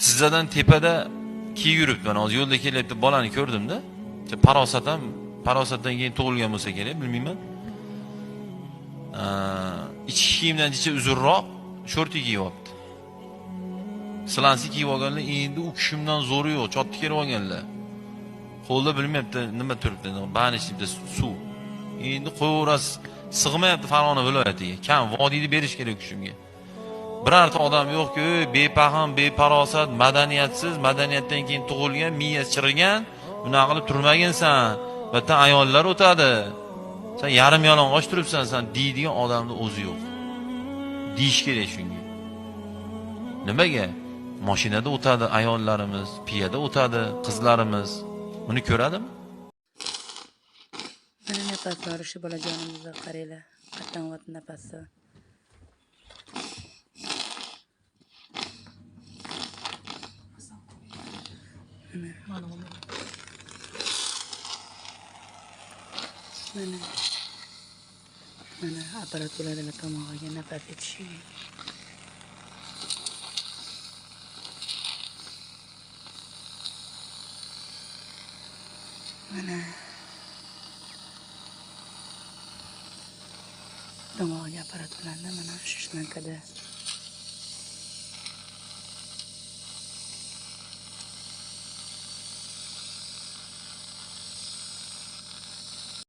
Sizlardan tepada kiyib yuribman. Hozir yo'lda kelyapti, bolani ko'rdim-da. Parosatdan keyin tug'ilgan bo'lsa kerak, bilmayman. Ichki kiyimdan ichi uzunroq shorti kiyyapti. Silansi kiyib olganlar endi u kishimdan zo'ri yo'q, chotni kelib olganlar. Qo'lda bilmayapti nima turibdi, banishibdi suv. Endi qo'yverasiz, sig'mayapti Farg'ona viloyatiga. Kam vodiyni berish kerak kishimga. Birorta odam yo'q-ku, bepahm, beparosat, madaniyatsiz, madaniyatdan keyin tug'ilgan, miyasi chirigan, bunaqa qilib turmaginsan. Bitta ayollar o'tadi. Sen yarim yalang'och turibsan, sen deydigan odamning o'zi yo'q. Deyish kerak shunga. Nimaga? Mashinada o'tadi ayollarimiz, piyoda o'tadi qizlarimiz. Buni ko'radimi? Mana nafaslari shu bolajonimizga qaranglar. Qattan nafasi. Mana apparat ularga tomog'iga nafas yetishiga. Mana tomog'iga apparat ularga mana shu shnankada